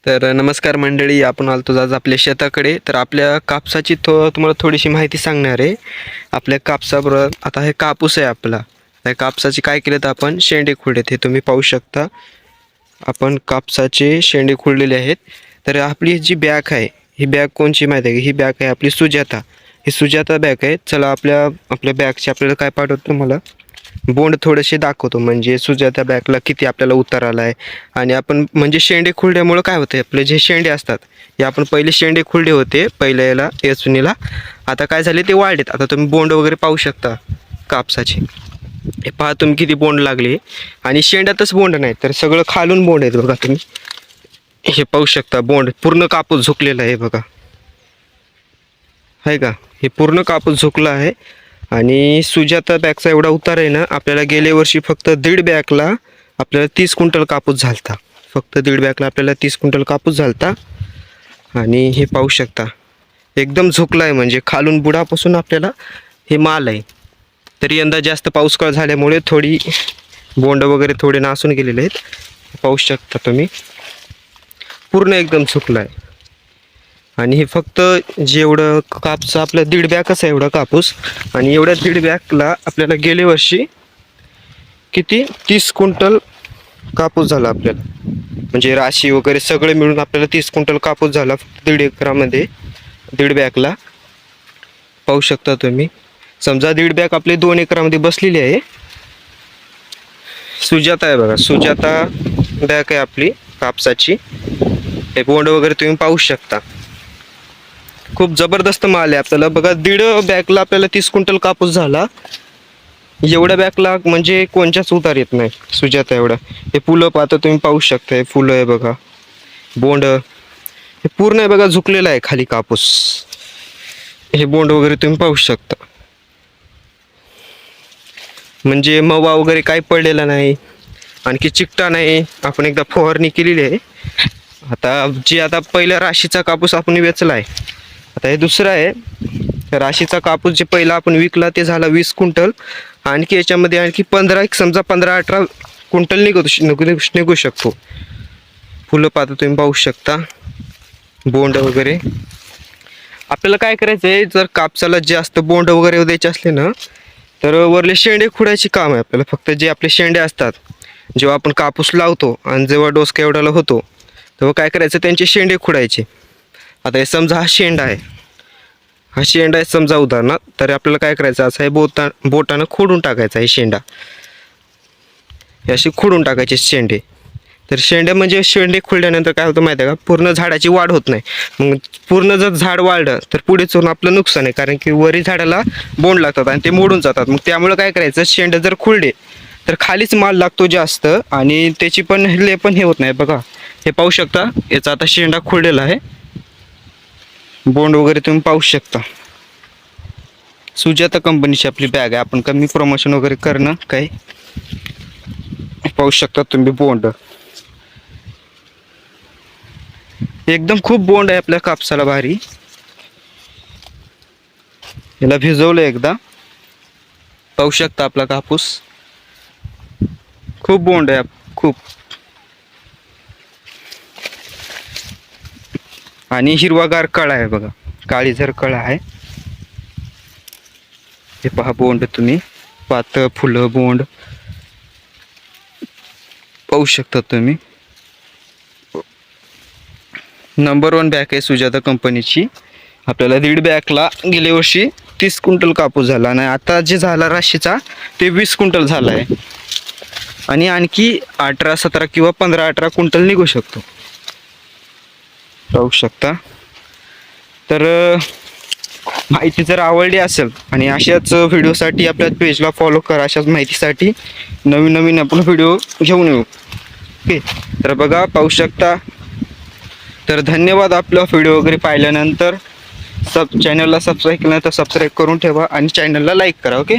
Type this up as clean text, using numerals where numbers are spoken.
तर नमस्कार मंडळी, आपण आलतो आज आपल्या शेताकडे. तर आपल्या कापसाची तुम्हाला थोडीशी माहिती सांगणार आहे. आपल्या कापसाबरोबर आता हे कापूस आहे आपला. त्या कापसाचे काय केले तर आपण शेंडे खुडलेत, हे तुम्ही पाहू शकता. आपण कापसाचे शेंडे खुडलेले आहेत. तर आपली जी बॅग आहे, ही बॅग कोणची माहिती आहे? ही बॅग आहे आपली सुजाता. ही सुजाता बॅग आहे. चला आपल्या बॅगचे आपल्याला काय पाठवतो तुम्हाला बोंड थोडेसे दाखवतो, म्हणजे सुजाता बॅगला किती आपल्याला उतार आला आहे. आणि आपण म्हणजे शेंडे खुरड्यामुळं काय होतं, आपले जे शेंडे असतात हे आपण पहिले शेंडे खुरडे होते पहिल्या याला येचुनीला, आता काय झाले ते वाढलेत. आता तुम्ही बोंड वगैरे पाहू शकता कापसाचे. हे पहा तुम्ही किती बोंड लागले. आणि शेंड्यातच बोंड नाही तर सगळं खालून बोंड आहेत बघा. तुम्ही हे पाहू शकता, बोंड पूर्ण कापूस झुकलेला आहे बघा, आहे का? हे पूर्ण कापूस झुकला आहे. आणि सुजाता बॅगचा एवढा उतार आहे ना, आपल्याला गेल्या वर्षी फक्त दीड बॅगला आपल्याला 30 क्विंटल कापूस झालता. फक्त दीड बॅगला आपल्याला 30 क्विंटल कापूस झालता. आणि हे पाहू शकता एकदम झुकला आहे, म्हणजे खालून बुडापासून आपल्याला हे माल आहे. तरी यंदा जास्त पाऊस काळ झाल्यामुळे थोडी बोंड वगैरे थोडे नासून गेलेले आहेत. पाहू शकता तुम्ही, पूर्ण एकदम झुकला आहे. आणि हे फक्त जेवढं कापूस आपलं दीड बॅगच आहे एवढा कापूस. आणि एवढ्या दीड बॅगला आपल्याला गेल्या वर्षी किती 30 क्विंटल कापूस झाला आपल्याला, म्हणजे राशी वगैरे सगळे मिळून आपल्याला 30 क्विंटल कापूस झाला फक्त दीड एकरामध्ये, दीड बॅगला. पाहू शकता तुम्ही. समजा दीड बॅग आपले 2 एकरामध्ये बसलेली आहे. सुजाता आहे बघा, सुजाता बॅग आहे आपली कापसाची. हे बोंड वगैरे तुम्ही पाहू शकता. खूप जबरदस्त माल आहे आपल्याला बघा. दीड बॅगला आपल्याला 30 क्विंटल कापूस झाला. एवढ्या बॅगला म्हणजे कोणच्याच उतार येत नाही सुजाता एवढा. हे फुलं पाहता तुम्ही पाहू शकता, हे फुलं आहे बघा, बोंड हे पूर्ण आहे बघा, झुकलेलं आहे खाली कापूस. हे बोंड वगैरे तुम्ही पाहू शकता, म्हणजे मवा वगैरे काही पडलेला नाही, आणखी चिकटा नाही. आपण एकदा फवारणी केलेली आहे. आता पहिल्या राशीचा कापूस आपण वेचला आहे. आता हे दुसरं आहे. राशीचा कापूस जे पहिला आपण विकला ते झाला 20 क्विंटल. आणखी याच्यामध्ये आणखी 15-18 क्विंटल निघू शकतो. फुलं पाहता तुम्ही पाहू शकता, बोंड वगैरे. आपल्याला काय करायचं आहे, जर कापसाला जास्त बोंड वगैरे द्यायचे असले ना, तर वरले शेंडे खुडायचे काम आहे आपल्याला. फक्त जे आपले शेंडे असतात, जेव्हा आपण कापूस लावतो आणि जेव्हा डोसका एवढाला होतो तेव्हा काय करायचं, त्यांचे शेंडे खुडायचे. आता हे समजा हा शेंडा आहे, हा शेंडा आहे समजा उदाहरणार्थ, तर आपल्याला काय करायचं, असं आहे बोटानं खोडून टाकायचा आहे शेंडा. हे असे खोडून टाकायचे शेंडे. तर शेंडे म्हणजे शेंडे खुडल्यानंतर काय होतं माहिती आहे का, पूर्ण झाडाची वाढ होत नाही. मग पूर्ण जर झाड वाढलं तर पुढे चढून आपलं नुकसान आहे, कारण की वरी झाडाला बोंड लागतात आणि ते मोडून जातात. मग त्यामुळे काय करायचं, शेंडे जर खुडले तर खालीच माल लागतो जास्त, आणि त्याची पण हे होत नाही बघा. हे पाहू शकता, याचा आता शेंडा खुडलेला आहे. बोंड वगैरे तुम्ही पाहू शकता. सुजाता कंपनीची आपली बॅग आहे. आपण कमी प्रमोशन वगैरे करणं काही. पाहू शकता तुम्ही बोंड एकदम खूप बोंड आहे आपल्या कापसाला भारी. याला भिजवलं एकदा. पाहू शकता आपला कापूस खूप बोंड आहे, खूप. आणि हिरवागार कळा आहे बघा, काळीझर कळा आहे. हे पहा बोंड तुम्ही, पातळ फुलं बोंड पाहू शकता तुम्ही. नंबर 1 बॅग आहे सुजाता कंपनीची. आपल्याला दीड बॅगला गेल्या वर्षी 30 क्विंटल कापूस झाला, आणि आता जे झाला राशीचा ते 20 क्विंटल झाला आहे. आणि आणखी 18-17 किंवा 15-18 क्विंटल निघू शकतो. पाहू शकता. तर माहिती जर आवडली असेल, आणि अशाच व्हिडिओसाठी आपल्या पेजला फॉलो करा. अशाच माहितीसाठी नवीन आपण व्हिडिओ घेऊन येऊ. ओके, तर बघा पाहू शकता. तर धन्यवाद आपला व्हिडिओ वगैरे पाहिल्यानंतर. चॅनलला सबस्क्राईब केलं तर सबस्क्राईब करून ठेवा, आणि चॅनलला लाईक करा. ओके.